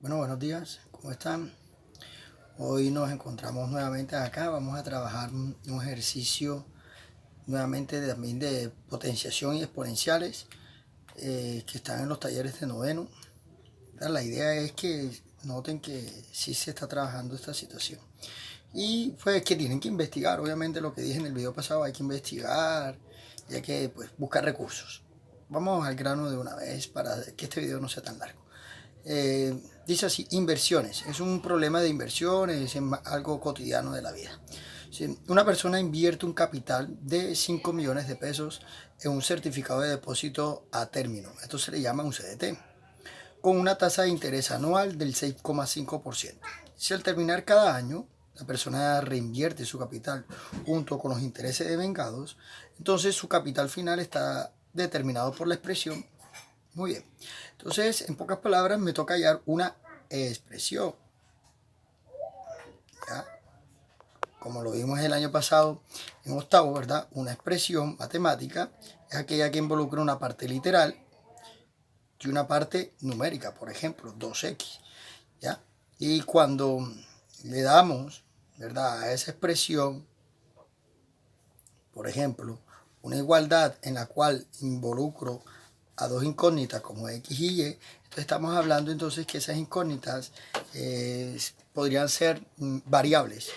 Bueno, buenos días, ¿cómo están? Hoy nos encontramos nuevamente acá, vamos a trabajar un ejercicio nuevamente también de potenciación y exponenciales que están en los talleres de noveno. La idea es que noten que sí se está trabajando esta situación. Y pues que tienen que investigar, obviamente lo que dije en el video pasado, hay que investigar y hay que pues, buscar recursos. Vamos al grano de una vez para que este video no sea tan largo. Dice así, inversiones. Es un problema de inversiones, es algo cotidiano de la vida. Si una persona invierte un capital de 5 millones de pesos en un certificado de depósito a término, esto se le llama un CDT, con una tasa de interés anual del 6,5%. Si al terminar cada año la persona reinvierte su capital junto con los intereses devengados, entonces su capital final está determinado por la expresión. Muy bien. Entonces, en pocas palabras, me toca hallar una expresión. ¿Ya? Como lo vimos el año pasado en octavo, ¿verdad? Una expresión matemática es aquella que involucra una parte literal y una parte numérica, por ejemplo, 2x. ¿Ya? Y cuando le damos, ¿verdad?, a esa expresión, por ejemplo, una igualdad en la cual involucro a dos incógnitas como x y y, entonces estamos hablando entonces que esas incógnitas podrían ser variables,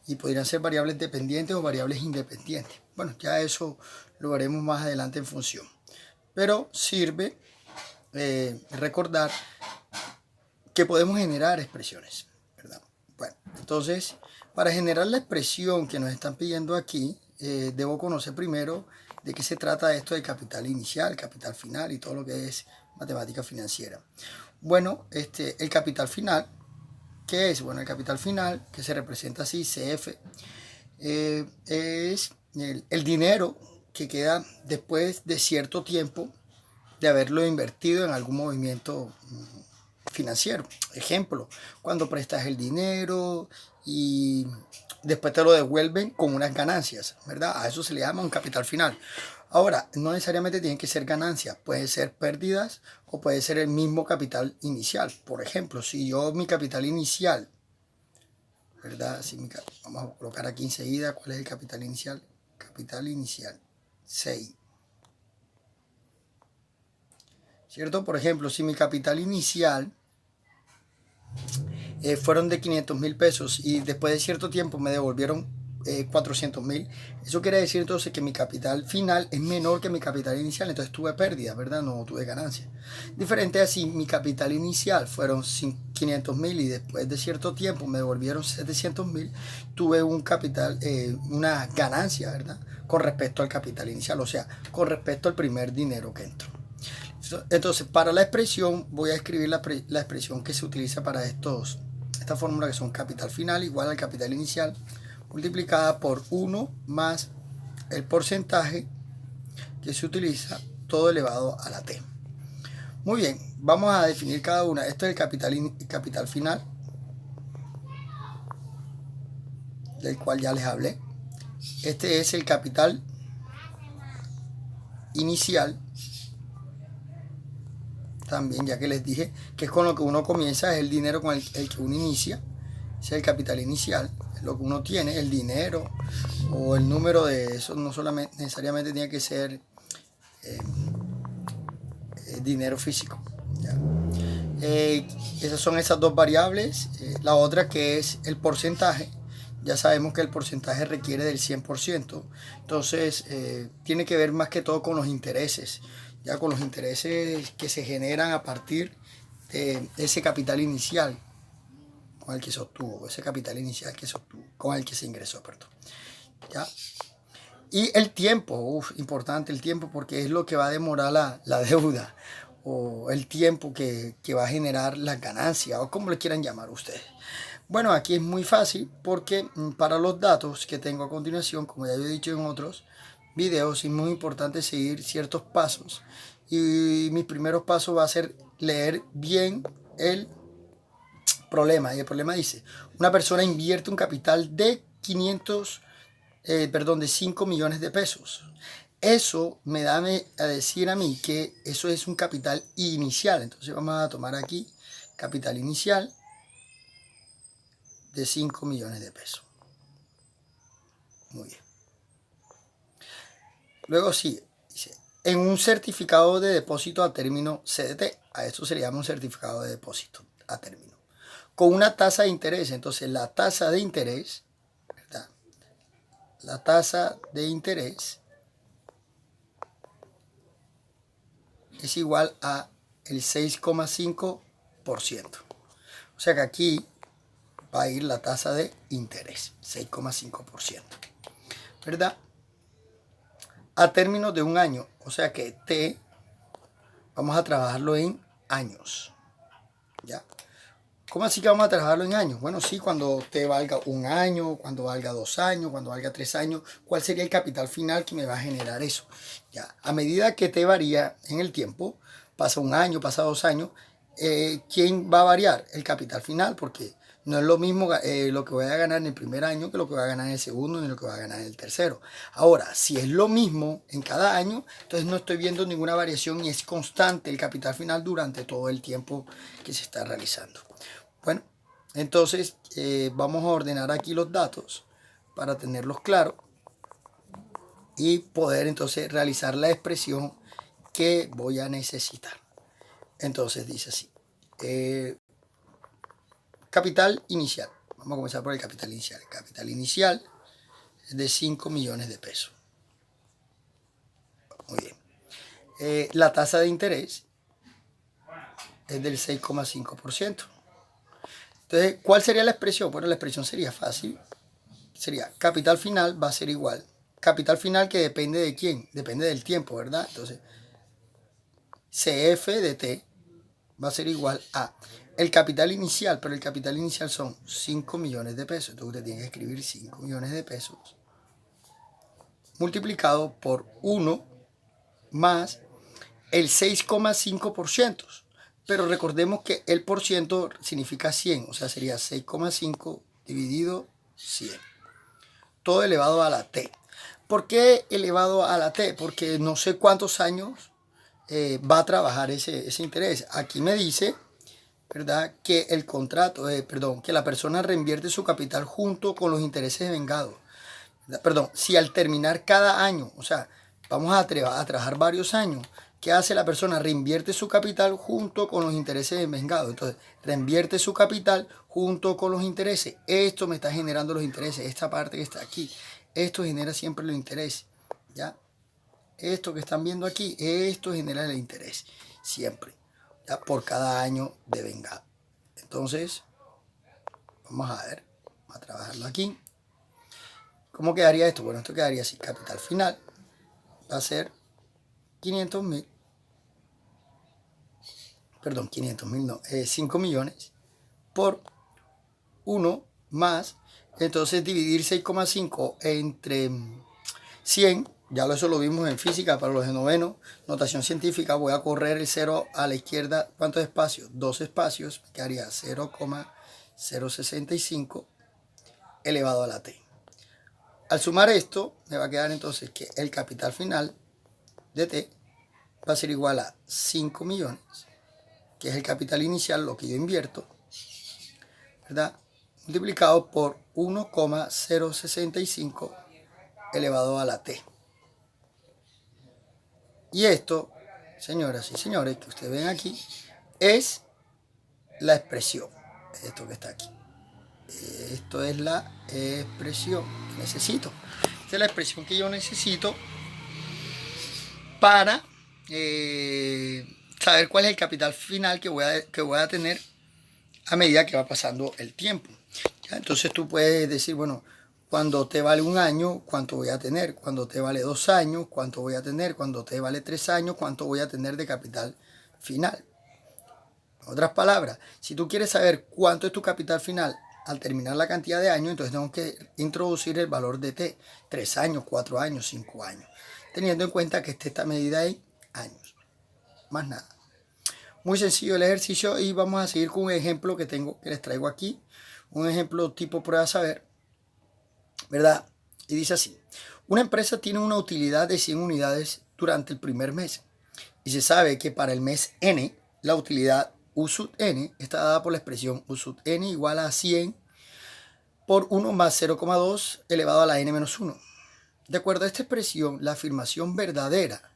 y podrían ser variables dependientes o variables independientes. Bueno, ya eso lo veremos más adelante en función, pero sirve recordar que podemos generar expresiones, ¿verdad? Bueno, entonces, para generar la expresión que nos están pidiendo aquí, debo conocer primero de qué se trata esto de capital inicial, capital final y todo lo que es matemática financiera. Bueno, el capital final, ¿qué es? Bueno, el capital final, que se representa así, CF, es el dinero que queda después de cierto tiempo de haberlo invertido en algún movimiento financiero. Ejemplo, cuando prestas el dinero y después te lo devuelven con unas ganancias, ¿verdad? A eso se le llama un capital final. Ahora, no necesariamente tienen que ser ganancias, puede ser pérdidas o puede ser el mismo capital inicial. Por ejemplo, si yo mi capital inicial, ¿verdad? Vamos a colocar aquí enseguida cuál es el capital inicial. Capital inicial, 6. ¿Cierto? Por ejemplo, si mi capital inicial fueron de 500.000 pesos y después de cierto tiempo me devolvieron 400.000. Eso quiere decir entonces que mi capital final es menor que mi capital inicial, entonces tuve pérdida, ¿verdad? No tuve ganancia. Diferente así, mi capital inicial fueron 500.000 y después de cierto tiempo me devolvieron 700.000, tuve un capital, una ganancia, ¿verdad? Con respecto al capital inicial, o sea, con respecto al primer dinero que entró. Entonces, para la expresión voy a escribir la expresión que se utiliza para esta fórmula, que son capital final igual al capital inicial multiplicada por 1 más el porcentaje que se utiliza todo elevado a la t. Muy bien, vamos a definir cada una. Esto es el capital final, del cual ya les hablé. Este es el capital inicial, también, ya que les dije que es con lo que uno comienza, es el dinero con el que uno inicia. Ese es el capital inicial, es lo que uno tiene, el dinero o el número de eso. No solamente necesariamente tiene que ser dinero físico, ¿ya? Esas son esas dos variables. La otra, que es el porcentaje, ya sabemos que el porcentaje requiere del 100%, entonces tiene que ver más que todo con los intereses, ya con los intereses que se generan a partir de ese capital inicial con el que se obtuvo, ese capital inicial que se obtuvo, con el que se ingresó, perdón. ¿Ya? Y el tiempo, importante el tiempo, porque es lo que va a demorar la deuda, o el tiempo que va a generar las ganancias, o como le quieran llamar ustedes. Bueno, aquí es muy fácil porque para los datos que tengo a continuación, como ya he dicho en otros videos, es muy importante seguir ciertos pasos. Y mi primer paso va a ser leer bien el problema. Y el problema dice, una persona invierte un capital de 5 millones de pesos. Eso me da a decir a mí que eso es un capital inicial. Entonces vamos a tomar aquí capital inicial de 5 millones de pesos. Muy bien. Luego sigue, dice, en un certificado de depósito a término CDT, a esto se le llama un certificado de depósito a término, con una tasa de interés. Entonces la tasa de interés, ¿verdad? La tasa de interés es igual a el 6,5%. O sea que aquí va a ir la tasa de interés, 6,5%, ¿verdad? A término de un año, o sea que T vamos a trabajarlo en años, ¿ya? ¿Cómo así que vamos a trabajarlo en años? Bueno, sí, cuando T valga un año, cuando valga 2 años, cuando valga 3 años, ¿cuál sería el capital final que me va a generar eso? Ya, a medida que T varía en el tiempo, pasa un año, pasa 2 años, ¿quién va a variar? El capital final, porque no es lo mismo lo que voy a ganar en el primer año que lo que voy a ganar en el segundo ni lo que voy a ganar en el tercero. Ahora, si es lo mismo en cada año, entonces no estoy viendo ninguna variación y es constante el capital final durante todo el tiempo que se está realizando. Bueno, entonces vamos a ordenar aquí los datos para tenerlos claros y poder entonces realizar la expresión que voy a necesitar. Entonces dice así, capital inicial. Vamos a comenzar por el capital inicial. El capital inicial es de 5 millones de pesos. Muy bien. La tasa de interés es del 6,5%. Entonces, ¿cuál sería la expresión? Bueno, la expresión sería fácil. Sería capital final va a ser igual. Capital final que depende de quién, depende del tiempo, ¿verdad? Entonces, CF de T va a ser igual a el capital inicial, pero el capital inicial son 5 millones de pesos. Entonces, usted tiene que escribir 5 millones de pesos multiplicado por 1 más el 6,5%. Pero recordemos que el por ciento significa 100, o sea, sería 6,5 dividido 100. Todo elevado a la T. ¿Por qué elevado a la T? Porque no sé cuántos años va a trabajar ese interés. Aquí me dice, ¿verdad?, que el contrato, que la persona reinvierte su capital junto con los intereses vengados. Perdón, si al terminar cada año, o sea, vamos a trabajar varios años, ¿qué hace la persona? Reinvierte su capital junto con los intereses vengados. Entonces, reinvierte su capital junto con los intereses. Esto me está generando los intereses. Esta parte que está aquí, esto genera siempre los intereses, ¿ya? Esto que están viendo aquí, esto genera el interés, siempre, ¿ya? Por cada año de vengado. Entonces, vamos a ver, vamos a trabajarlo aquí. ¿Cómo quedaría esto? Bueno, esto quedaría así. Capital final va a ser 500.000. Perdón, 500.000 no. 5 millones por 1 más. Entonces dividir 6,5 entre 100. Ya eso lo vimos en física para los de noveno. Notación científica. Voy a correr el 0 a la izquierda. ¿Cuántos espacios? 2 espacios. Quedaría 0,065 elevado a la t. Al sumar esto, me va a quedar entonces que el capital final de T va a ser igual a 5 millones, que es el capital inicial, lo que yo invierto, ¿verdad?, multiplicado por 1,065 elevado a la T. Y esto, señoras y señores, que ustedes ven aquí, es la expresión. Esto que está aquí. Esto es la expresión que necesito. Esta es la expresión que yo necesito para saber cuál es el capital final que voy a tener a medida que va pasando el tiempo. ¿Ya? Entonces tú puedes decir, bueno, cuando te vale un año, ¿cuánto voy a tener? Cuando te vale 2 años, ¿cuánto voy a tener? Cuando te vale 3 años, ¿cuánto voy a tener de capital final? En otras palabras, si tú quieres saber cuánto es tu capital final al terminar la cantidad de años, entonces tengo que introducir el valor de T, 3 años, 4 años, 5 años, teniendo en cuenta que está medida en años, más nada. Muy sencillo el ejercicio y vamos a seguir con un ejemplo que les traigo aquí, un ejemplo tipo prueba saber, ¿verdad? Y dice así: una empresa tiene una utilidad de 100 unidades durante el primer mes y se sabe que para el mes N la utilidad U sub n está dada por la expresión U sub n igual a 100 por 1 más 0,2 elevado a la n menos 1. De acuerdo a esta expresión, la afirmación verdadera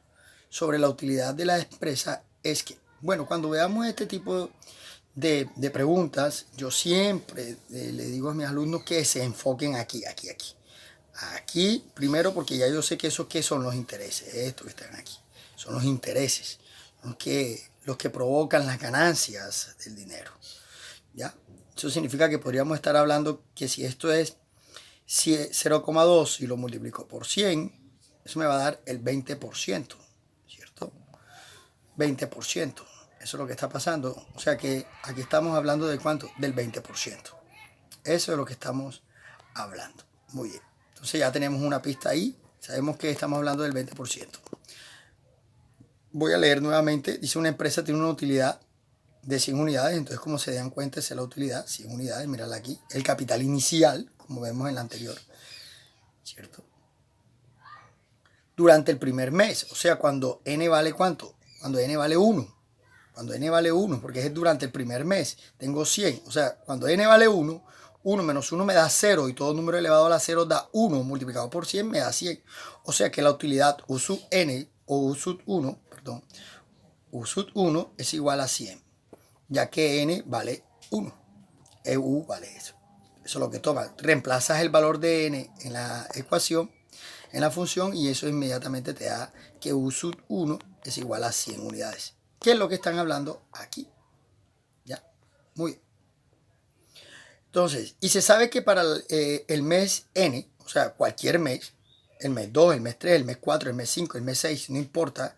sobre la utilidad de la empresa es que, bueno, cuando veamos este tipo de preguntas, yo siempre le digo a mis alumnos que se enfoquen aquí. Aquí, primero porque ya yo sé que eso que son los intereses, esto que están aquí, son los intereses, los que provocan las ganancias del dinero, ¿ya? Eso significa que podríamos estar hablando que si esto es 0,2 y lo multiplico por 100, eso me va a dar el 20%, ¿cierto? 20%, eso es lo que está pasando. O sea que aquí estamos hablando de ¿cuánto? Del 20%. Eso es lo que estamos hablando. Muy bien. Entonces ya tenemos una pista ahí. Sabemos que estamos hablando del 20%. Voy a leer nuevamente. Dice una empresa tiene una utilidad de 100 unidades. Entonces, como se dan cuenta, esa es la utilidad. 100 unidades, mírala aquí. El capital inicial, como vemos en la anterior. ¿Cierto? Durante el primer mes. O sea, cuando n vale ¿cuánto? Cuando n vale 1. Cuando n vale 1, porque es durante el primer mes. Tengo 100. O sea, cuando n vale 1, 1 menos 1 me da 0 y todo número elevado a la 0 da 1 multiplicado por 100 me da 100. O sea que la utilidad U sub n o U sub 1, perdón, U sub 1 es igual a 100, ya que n vale 1. EU vale eso. Eso es lo que toma. Reemplazas el valor de n en la ecuación, en la función, y eso inmediatamente te da que U sub 1 es igual a 100 unidades. ¿Qué es lo que están hablando aquí? ¿Ya? Muy bien. Entonces, y se sabe que para el mes n, o sea, cualquier mes, el mes 2, el mes 3, el mes 4, el mes 5, el mes 6, no importa,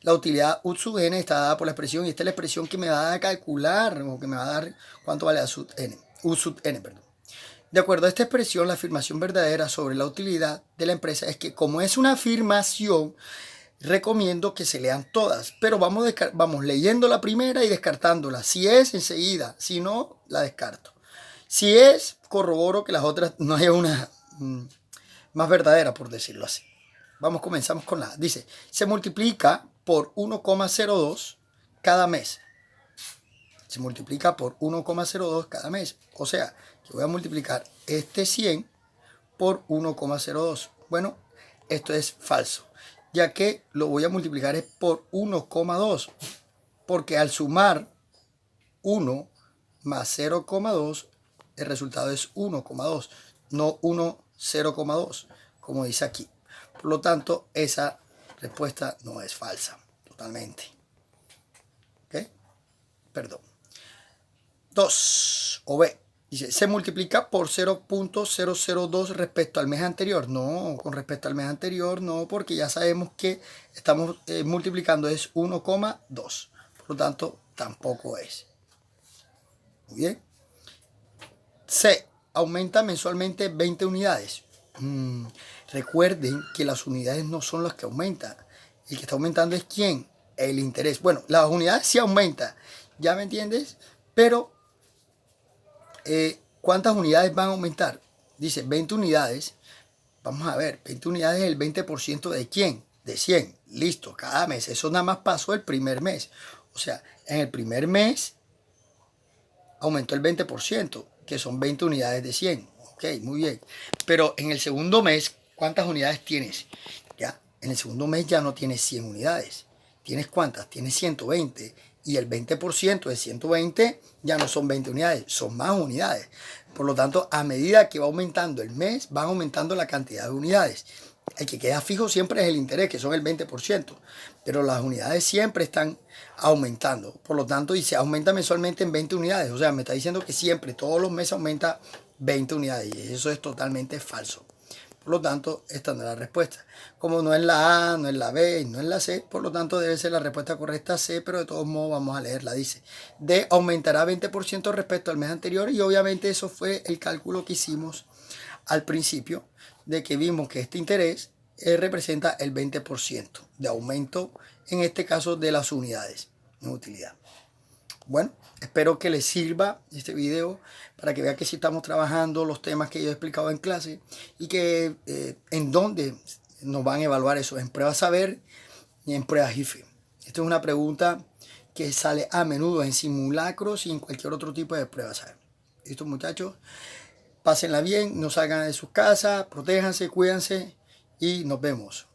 la utilidad U sub n está dada por la expresión, y esta es la expresión que me va a calcular, o que me va a dar cuánto vale U sub n, perdón. De acuerdo a esta expresión, la afirmación verdadera sobre la utilidad de la empresa es que, como es una afirmación, recomiendo que se lean todas, pero vamos leyendo la primera y descartándola. Si es, enseguida; si no, la descarto. Si es, corroboro que las otras no haya una más verdadera, por decirlo así. Comenzamos con la. Dice, se multiplica por 1,02 cada mes. Se multiplica por 1,02 cada mes. O sea, que voy a multiplicar este 100 por 1,02. Bueno, esto es falso, ya que lo voy a multiplicar es por 1,2. Porque al sumar 1 más 0,2, el resultado es 1,2, no 0,2, como dice aquí. Por lo tanto, esa respuesta no es falsa, totalmente. ¿Ok? Perdón. 2, o B, dice, se multiplica por 0.002 respecto al mes anterior. No, con respecto al mes anterior no, porque ya sabemos que estamos multiplicando es 1,2. Por lo tanto, tampoco es. Muy bien. C, aumenta mensualmente 20 unidades. Recuerden que las unidades no son las que aumentan. El que está aumentando es ¿quién? El interés. Bueno, las unidades sí aumentan, ¿ya me entiendes? Pero, ¿cuántas unidades van a aumentar? Dice 20 unidades. Vamos a ver, 20 unidades es el 20% de ¿quién? De 100. Listo, cada mes. Eso nada más pasó el primer mes. O sea, en el primer mes aumentó el 20%, que son 20 unidades de 100. Ok, muy bien. Pero en el segundo mes, ¿cuántas unidades tienes? Ya, en el segundo mes ya no tienes 100 unidades. ¿Tienes cuántas? Tienes 120. Y el 20% de 120 ya no son 20 unidades, son más unidades. Por lo tanto, a medida que va aumentando el mes, va aumentando la cantidad de unidades. El que queda fijo siempre es el interés, que son el 20%, pero las unidades siempre están aumentando. Por lo tanto, y se aumenta mensualmente en 20 unidades. O sea, me está diciendo que siempre, todos los meses aumenta 20 unidades, y eso es totalmente falso. Por lo tanto, esta no es la respuesta. Como no es la A, no es la B y no es la C, por lo tanto debe ser la respuesta correcta C, pero de todos modos vamos a leerla. Dice, D aumentará 20% respecto al mes anterior, y obviamente eso fue el cálculo que hicimos al principio, de que vimos que este interés representa el 20% de aumento, en este caso de las unidades en utilidad. Bueno, espero que les sirva este video para que vean que sí estamos trabajando los temas que yo he explicado en clase, y que en dónde nos van a evaluar eso, en pruebas saber y en pruebas IFE. Esta es una pregunta que sale a menudo en simulacros y en cualquier otro tipo de pruebas, ¿saben? Estos muchachos, pásenla bien, no salgan de sus casas, protéjanse, cuídense y nos vemos.